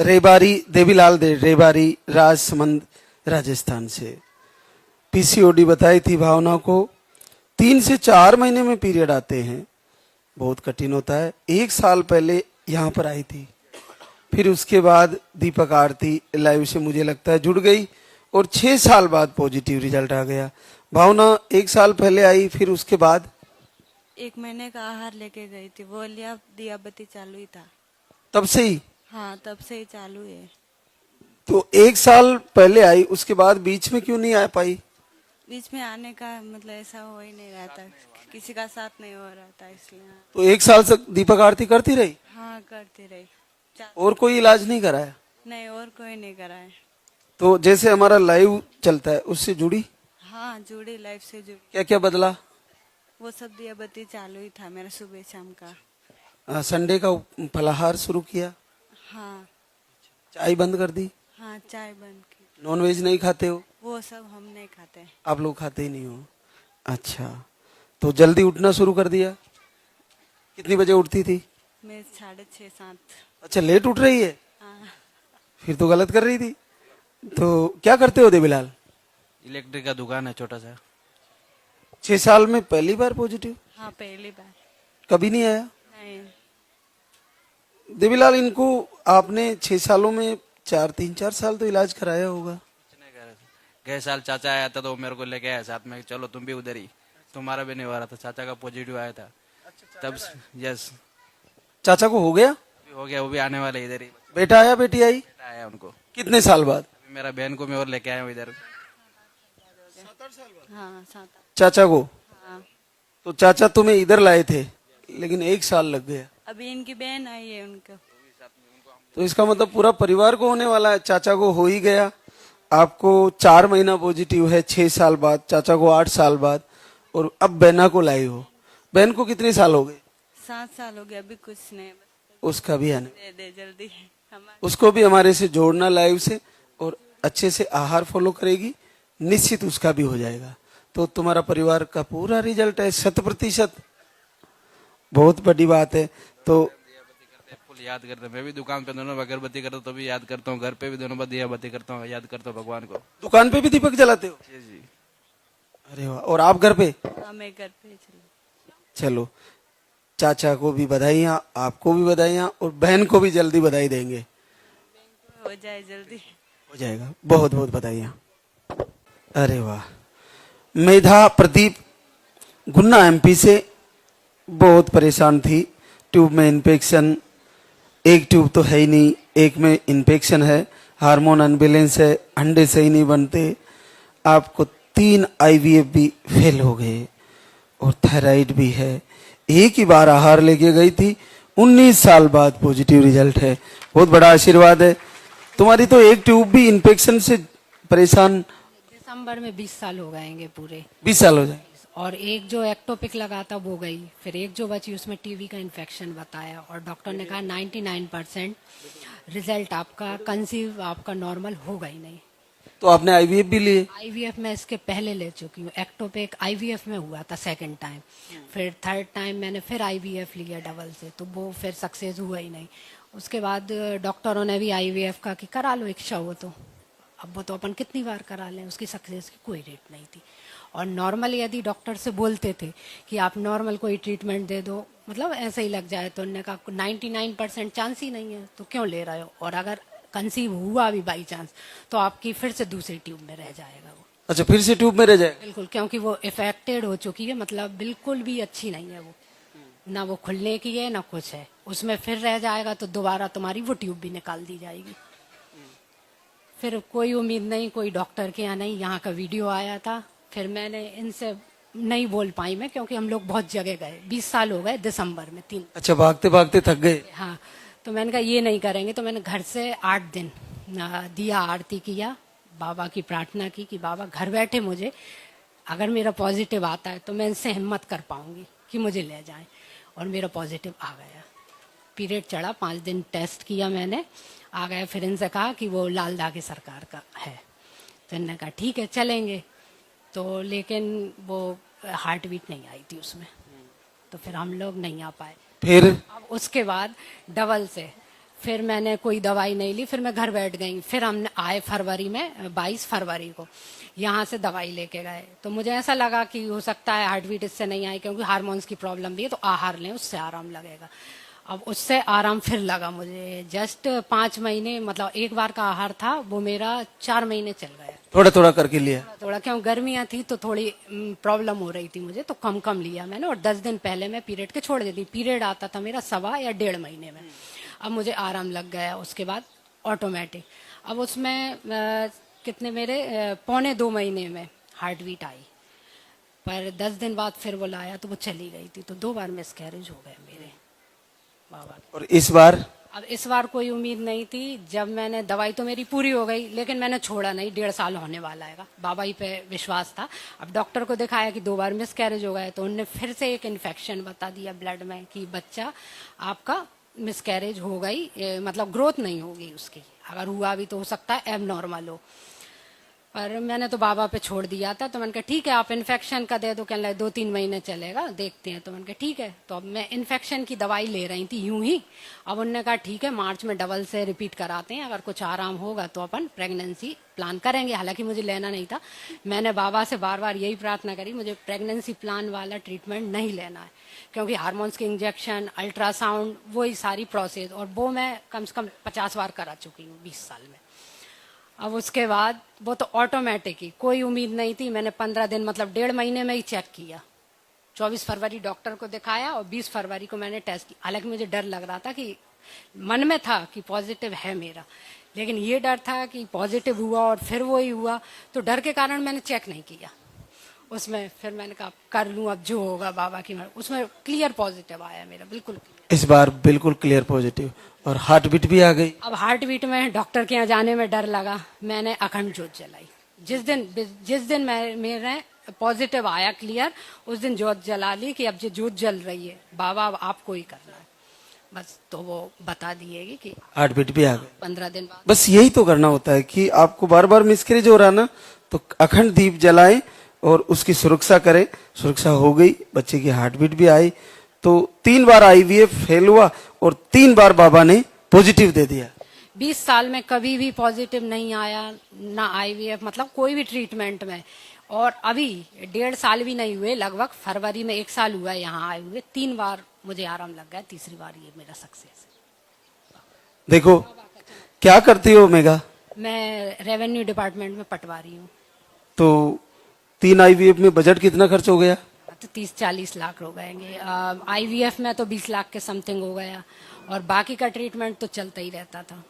रेबारी देवीलाल दे रेबारी राजसमंद राजस्थान से। पीसीओडी बताई थी भावना को। 3 से 4 महीने में पीरियड आते हैं, बहुत कठिन होता है। 1 साल पहले यहाँ पर आई थी, फिर उसके बाद दीपक आरती लाइव से मुझे लगता है जुड़ गई और 6 साल बाद पॉजिटिव रिजल्ट आ गया। भावना 1 साल पहले आई, फिर उसके बाद 1 महीने का आहार लेके गई थी, वो लिया, दियाबती चालू ही था। तब से ही? हाँ, तब से ही चालू है। तो 1 साल पहले आई, उसके बाद बीच में क्यों नहीं आ पाई? बीच में आने का मतलब ऐसा हो ही नहीं रहा था, किसी का साथ नहीं हो रहा था, इसलिए। तो 1 साल तक दीपक आरती करती रही? हाँ, करती रही। और कोई इलाज नहीं कराया? नहीं, और कोई नहीं कराए। तो जैसे हमारा लाइव चलता है उससे जुड़ी? हाँ, जुड़ी, लाइफ से जुड़ी। क्या क्या बदला? वो सब दियाबती चालू ही था मेरा सुबह शाम का। संडे का फलाहार शुरू किया? हाँ। चाय बंद कर दी? हाँ, चाय बंद की। नॉन वेज नहीं खाते हो? वो सब हम नहीं खाते। आप लोग खाते ही नहीं हो? अच्छा, तो जल्दी उठना शुरू कर दिया? कितनी बजे उठती थी? मैं 6:30-7। अच्छा, लेट उठ रही है? हाँ। फिर तो गलत कर रही थी। तो क्या करते हो देवीलाल? इलेक्ट्रिक का दुकान है छोटा सा। 6 साल में पहली बार पॉजिटिव? हाँ, पहली बार। कभी नहीं आया? नहीं। देवीलाल, इनको आपने 6 सालों में 3-4 साल तो इलाज कराया होगा? गए साल चाचा आया था तो मेरे को लेके आया साथ में, चलो तुम भी उधर ही, तुम्हारा भी नहीं हो रहा था, चाचा का पॉजिटिव आया था तब। यस, चाचा को हो गया? हो गया, वो भी आने वाले इधर ही। बेटा आया, बेटी आई? बेटा आया उनको। कितने साल बाद? मेरा बहन को मैं और लेके आया हूँ इधर। 7-8 साल बाद। हाँ, 7। चाचा को? हाँ। तो चाचा तुम्हें इधर लाए थे, लेकिन 1 साल लग गया। अभी इनकी बहन आई है उनको। तो इसका मतलब पूरा परिवार को होने वाला है। चाचा को हो ही गया, आपको 4 महीना पॉजिटिव है 6 साल बाद, चाचा को 8 साल बाद, और अब बहना को लाई हो। बहन को कितने साल हो गए? 7 साल हो गया, अभी कुछ नहीं। उसका भी आने, दे दे जल्दी उसको भी हमारे से जोड़ना लाइव से, और अच्छे से आहार फॉलो करेगी, निश्चित उसका भी हो जाएगा। तो तुम्हारा परिवार का पूरा रिजल्ट है 100%, बहुत बड़ी बात है। तो फुल याद करते हैं। मैं भी दुकान पे दोनों अगरबत्ती करता हूँ तो भी याद करता हूँ, घर पे भी दोनों बार दियाबत्ती करता हूँ, याद करता हूँ भगवान को। दुकान पे भी दीपक जलाते हो? जी जी। अरे वाह। और आप घर पे? हाँ, मैं घर पे चलो, चाचा को भी बधाइयाँ, आपको भी बधाइयाँ, और बहन को भी जल्दी बधाई देंगे। हो जाए जल्दी। हो जाएगा, बहुत बहुत बधाइयाँ। अरे वाह। मेधा प्रदीप गुन्ना एमपी से बहुत परेशान थी, ट्यूब में इन्फेक्शन, एक ट्यूब तो है ही नहीं, एक में इन्फेक्शन है, हार्मोन अनबैलेंस है, अंडे सही नहीं बनते, आपको 3 आईवीएफ भी फेल हो गए, और थायराइड भी है। एक ही बार आहार लेके गई थी, 19 साल बाद पॉजिटिव रिजल्ट है, बहुत बड़ा आशीर्वाद है। तुम्हारी तो एक ट्यूब भी इन्फेक्शन से परेशान। दिसंबर में 20 साल हो गएंगे पूरे। 20 साल हो जाए। और एक जो एक्टोपिक लगा था वो गई, फिर एक जो बची उसमें टीवी का इन्फेक्शन बताया, और डॉक्टर ने कहा 99% रिजल्ट आपका, कंसीव आपका नॉर्मल होगा ही नहीं। तो आपने आईवीएफ भी लिए? आईवीएफ में इसके पहले ले चुकी हूँ। एक्टोपिक आईवीएफ में हुआ था सेकंड टाइम, फिर थर्ड टाइम मैंने फिर आईवीएफ लिया डबल से, तो वो फिर सक्सेस हुआ ही नहीं। उसके बाद डॉक्टरों ने भी आईवीएफ का कि करा लो, इच्छा हो तो। अब वो तो अपन कितनी बार करा लें, उसकी सक्सेस की कोई रेट नहीं थी। और नॉर्मल यदि डॉक्टर से बोलते थे कि आप नॉर्मल कोई ट्रीटमेंट दे दो, मतलब ऐसे ही लग जाए, तो उन्होंने कहा 99% चांस ही नहीं है, तो क्यों ले रहे हो, और अगर कंसीव हुआ भी बाई चांस तो आपकी फिर से दूसरी ट्यूब में रह जाएगा वो। अच्छा, फिर से ट्यूब में रह जाएगा? बिल्कुल, क्योंकि वो इफेक्टेड हो चुकी है, मतलब बिल्कुल भी अच्छी नहीं है वो, ना वो खुलने की है ना कुछ है, उसमें फिर रह जाएगा तो दोबारा तुम्हारी वो ट्यूब भी निकाल दी जाएगी। फिर कोई उम्मीद नहीं, कोई डॉक्टर के यहाँ नहीं, यहाँ का वीडियो आया था, फिर मैंने इनसे नहीं बोल पाई मैं, क्योंकि हम लोग बहुत जगह गए, 20 साल हो गए दिसंबर में 3। अच्छा, भागते भागते थक गए? हाँ, तो मैंने कहा ये नहीं करेंगे, तो मैंने घर से 8 दिन दिया आरती किया, बाबा की प्रार्थना की कि बाबा घर बैठे मुझे अगर मेरा पॉजिटिव आता है तो मैं इनसे हिम्मत कर पाऊंगी कि मुझे ले जाएं, और मेरा पॉजिटिव आ गया। पीरियड चढ़ा, 5 दिन टेस्ट किया मैंने, आ गया। फिर इनसे कहा कि वो लाल दागी सरकार का है, तो इन्होंने कहा ठीक है चलेंगे, तो लेकिन वो हार्ट बीट नहीं आई थी उसमें, तो फिर हम लोग नहीं आ पाए। फिर अब उसके बाद डबल से फिर मैंने कोई दवाई नहीं ली, फिर मैं घर बैठ गई। फिर हम आए फरवरी में, 22 फरवरी को यहाँ से दवाई लेके गए। तो मुझे ऐसा लगा कि हो सकता है हार्ट बीट इससे नहीं आई, क्योंकि हार्मोन्स की प्रॉब्लम भी है, तो आहार लें, उससे आराम लगेगा। अब उससे आराम फिर लगा मुझे। जस्ट 5 महीने, मतलब एक बार का आहार था, वो मेरा 4 महीने चल गया। थोड़ा थोड़ा करके लिया। थोड़ा क्यों गर्मियाँ थी तो थोड़ी प्रॉब्लम हो रही थी मुझे, तो कम कम लिया मैंने। और 10 दिन पहले मैं पीरियड के छोड़ देती। पीरियड आता था मेरा 1.25 या 1.5 महीने में। अब मुझे आराम लग गया। उसके बाद ऑटोमेटिक, अब उसमें कितने मेरे 1.25 महीने में हार्ट बीट आई। पर 10 दिन बाद फिर वो लाया तो वो चली गई थी। तो 2 बार मिसकैरेज हो गए मेरे बाबा। और इस बार अब इस बार कोई उम्मीद नहीं थी। जब मैंने दवाई तो मेरी पूरी हो गई, लेकिन मैंने छोड़ा नहीं। 1.5 साल होने वाला है, बाबा ही पे विश्वास था। अब डॉक्टर को दिखाया कि 2 बार मिसकैरेज हो गए, तो उन्होंने फिर से एक इन्फेक्शन बता दिया ब्लड में कि बच्चा आपका मिसकैरेज हो गई, मतलब ग्रोथ नहीं होगी उसकी। अगर हुआ भी तो हो सकता है एबनॉर्मल हो। पर मैंने तो बाबा पे छोड़ दिया था। तो मैंने कहा ठीक है, आप इन्फेक्शन का दे दो, कहने लगे 2-3 महीने चलेगा, देखते हैं। तो मैंने कहा ठीक है। तो अब मैं इन्फेक्शन की दवाई ले रही थी यूं ही। अब उन्होंने कहा ठीक है, मार्च में डबल से रिपीट कराते हैं, अगर कुछ आराम होगा तो अपन प्रेगनेंसी प्लान करेंगे। हालांकि मुझे लेना नहीं था। मैंने बाबा से बार बार यही प्रार्थना करी, मुझे प्रेगनेंसी प्लान वाला ट्रीटमेंट नहीं लेना है, क्योंकि हार्मोन्स के इंजेक्शन, अल्ट्रासाउंड, वही सारी प्रोसेस, और वो मैं कम से कम 50 बार करा चुकी हूँ 20 साल में। अब उसके बाद वो तो ऑटोमेटिक ही, कोई उम्मीद नहीं थी। मैंने 15 दिन, मतलब 1.5 महीने में ही चेक किया। 24 फरवरी डॉक्टर को दिखाया और 20 फरवरी को मैंने टेस्ट किया। हालांकि मुझे डर लग रहा था, कि मन में था कि पॉजिटिव है मेरा, लेकिन ये डर था कि पॉजिटिव हुआ और फिर वो ही हुआ। तो डर के कारण मैंने चेक नहीं किया उसमें। फिर मैंने कहा कर लूँ, अब जो होगा बाबा की मर्जी। उसमें क्लियर पॉजिटिव आया मेरा, बिल्कुल क्लियर। इस बार बिल्कुल क्लियर पॉजिटिव, और हार्ट बीट भी आ गई। अब हार्ट बीट में डॉक्टर के यहाँ जाने में डर लगा। मैंने अखंड ज्योत जलाई। जिस दिन मेरे पॉजिटिव आया क्लियर, उस दिन ज्योत जला ली कि अब जो ज्योत जल रही है बाबा, अब आपको ही करना है बस। तो वो बता दिएगी कि हार्ट बीट भी आ गई। 15 दिन बाद। बस यही तो करना होता है कि आपको बार बार मिसकैरेज हो रहा ना, तो अखंड दीप जलाएं और उसकी सुरक्षा करें। सुरक्षा हो गई, बच्चे की हार्ट बीट भी आई। तो 3 बार आईवीएफ फेल हुआ और 3 बार बाबा ने पॉजिटिव दे दिया। 20 साल में कभी भी पॉजिटिव नहीं आया, ना आईवीएफ, मतलब कोई भी ट्रीटमेंट में। और अभी 1.5 साल भी नहीं हुए, लगभग फरवरी में 1 साल हुआ यहाँ आए हुए। 3 बार मुझे आराम लग गया, तीसरी बार ये मेरा सक्सेस है। देखो क्या करती हो मेघा? मैं रेवेन्यू डिपार्टमेंट में पटवारी हूँ। तो 3 आईवीएफ में बजट कितना खर्च हो गया? तो 30-40 लाख हो गएंगे। आईवीएफ में तो 20 लाख के समथिंग हो गया, और बाकी का ट्रीटमेंट तो चलता ही रहता था।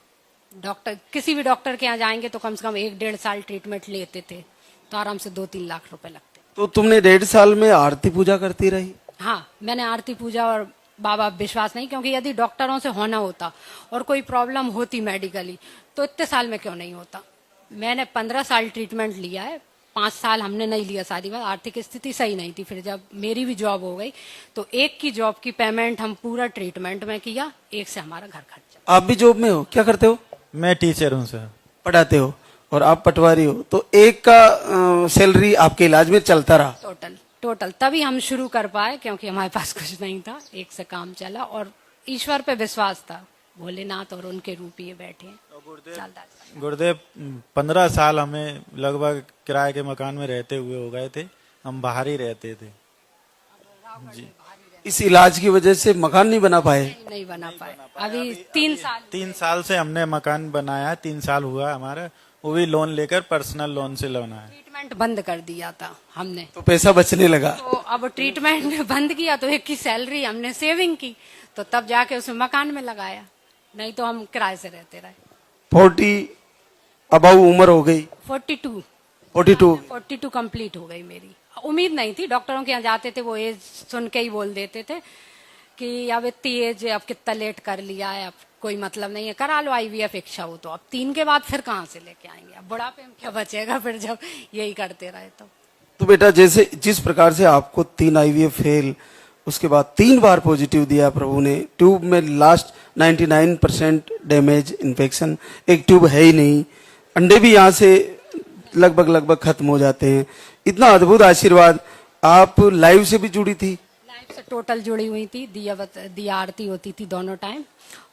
डॉक्टर, किसी भी डॉक्टर के यहाँ जाएंगे तो कम से कम 1-1.5 साल ट्रीटमेंट लेते थे, तो आराम से 2-3 लाख रुपए लगते। तो तुमने 1.5 साल में आरती पूजा करती रही? हाँ, मैंने आरती पूजा, और बाबा विश्वास नहीं, क्योंकि यदि डॉक्टरों से होना होता और कोई प्रॉब्लम होती मेडिकली, तो इतने साल में क्यों नहीं होता। मैंने 15 साल ट्रीटमेंट लिया है। 5 साल हमने नहीं लिया, सारी बात आर्थिक स्थिति सही नहीं थी। फिर जब मेरी भी जॉब हो गई, तो एक की जॉब की पेमेंट हम पूरा ट्रीटमेंट में किया, एक से हमारा घर खर्चा। आप भी जॉब में हो? क्या करते हो? मैं टीचर हूँ सर। पढ़ाते हो, और आप पटवारी हो। तो एक का सैलरी आपके इलाज में चलता रहा? टोटल तभी हम शुरू कर पाए, क्योंकि हमारे पास कुछ नहीं था। एक से काम चला, और ईश्वर पे विश्वास था, भोलेनाथ और उनके रूप ये बैठे हैं। गुरुदेव 15 साल हमें लगभग किराए के मकान में रहते हुए हो गए थे। हम बाहर ही रहते थे जी। इस इलाज की वजह से मकान नहीं बना पाए? नहीं बना पाए। अभी 3 साल से हमने मकान बनाया। 3 साल हुआ हमारा, वो भी लोन लेकर, पर्सनल लोन से लोना है। ट्रीटमेंट बंद कर दिया था हमने, तो पैसा बचने लगा। तो अब ट्रीटमेंट बंद किया, तो एक की सैलरी हमने सेविंग की, तो तब जाके उसमें मकान में लगाया। नहीं तो हम किराए से रहते रहे। 40 अबाउ उम्र हो गई? 42 कंप्लीट हो गई मेरी। उम्मीद नहीं थी। डॉक्टरों के यहाँ जाते थे, वो एज सुन के ही बोल देते थे कि अब इतनी एज है, अब कितना लेट कर लिया है, अब कोई मतलब नहीं है, करा लो आईवीएफ इच्छा हो तो। अब 3 के बाद फिर कहाँ से लेके आएंगे, अब बुढ़ापे में क्या बचेगा फिर, जब यही करते रहे तो बेटा, जैसे जिस प्रकार से आपको 3 आईवीएफ फेल, उसके बाद 3 बार पॉजिटिव दिया प्रभु ने। ट्यूब में लास्ट 99% डैमेज, इन्फेक्शन, एक ट्यूब है ही नहीं। अंडे भी यहाँ से लगभग खत्म हो जाते हैं। इतना अद्भुत आशीर्वाद। आप लाइव से भी जुड़ी थी? लाइफ से टोटल जुड़ी हुई थी। दिया आरती होती थी दोनों टाइम,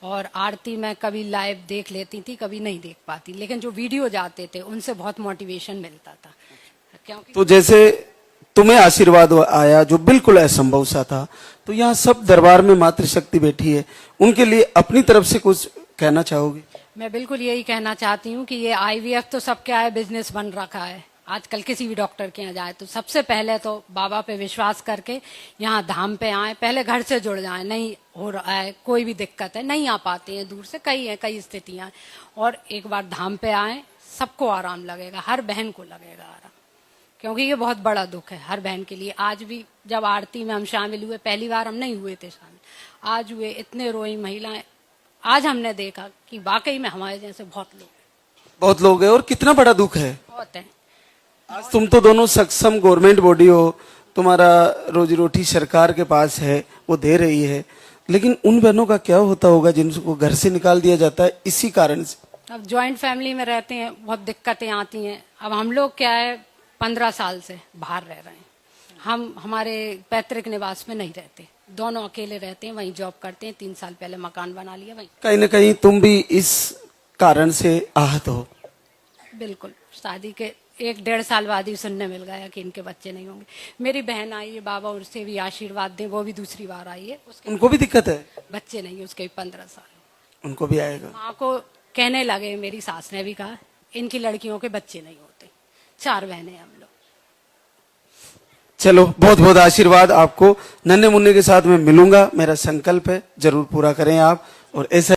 और आरती मैं कभी लाइव देख लेती थी, कभी नहीं देख पाती, लेकिन जो वीडियो जाते थे उनसे बहुत मोटिवेशन मिलता था। क्योंकि तो जैसे तुम्हें आशीर्वाद आया जो बिल्कुल असंभव सा था, तो यहाँ सब दरबार में मातृशक्ति बैठी है, उनके लिए अपनी तरफ से कुछ कहना चाहोगे? मैं बिल्कुल यही कहना चाहती हूँ कि ये आईवीएफ तो सबके आए बिजनेस बन रखा है। आजकल किसी भी डॉक्टर के यहाँ जाए तो सबसे पहले तो बाबा पे विश्वास करके यहाँ धाम पे आए, पहले घर से जुड़ जाए। नहीं हो रहा है, कोई भी दिक्कत है, नहीं आ पाते हैं, दूर से कई स्थितियां, और एक बार धाम पे आए, सबको आराम लगेगा, हर बहन को लगेगा आराम, क्योंकि ये बहुत बड़ा दुख है हर बहन के लिए। आज भी जब आरती में हम शामिल हुए, पहली बार हम नहीं हुए थे शामिल, आज हुए, इतने रोई महिलाएं। आज हमने देखा कि वाकई में हमारे जैसे बहुत लोग हैं, और कितना बड़ा दुख है। बहुत है। आज तुम तो दोनों सक्षम गवर्नमेंट बॉडी हो, तुम्हारा रोजी रोटी सरकार के पास है, वो दे रही है, लेकिन उन बहनों का क्या होता होगा जिनको घर से निकाल दिया जाता है इसी कारण से? अब ज्वाइंट फैमिली में रहते हैं, बहुत दिक्कतें आती हैं। अब हम लोग क्या है, 15 साल से बाहर रह रहे हैं, हम हमारे पैतृक निवास में नहीं रहते, दोनों अकेले रहते हैं, वहीं जॉब करते हैं। 3 साल पहले मकान बना लिया वहीं। कहीं न कहीं तुम भी इस कारण से आहत हो। बिल्कुल, शादी के 1-1.5 साल बाद ही सुनने मिल गया कि इनके बच्चे नहीं होंगे। मेरी बहन आई है, बाबा उससे भी आशीर्वाद दें, वो भी दूसरी बार आई है, उसके उनको भी दिक्कत है? बच्चे नहीं है, उसके भी 15 साल। उनको भी आएगा। माँ को कहने लगे, मेरी सास ने भी कहा, इनकी लड़कियों के बच्चे नहीं होते। 4 बहनें हम लोग। चलो, बहुत बहुत आशीर्वाद आपको। नन्हे मुन्ने के साथ मैं मिलूंगा, मेरा संकल्प है, जरूर पूरा करें आप, और ऐसा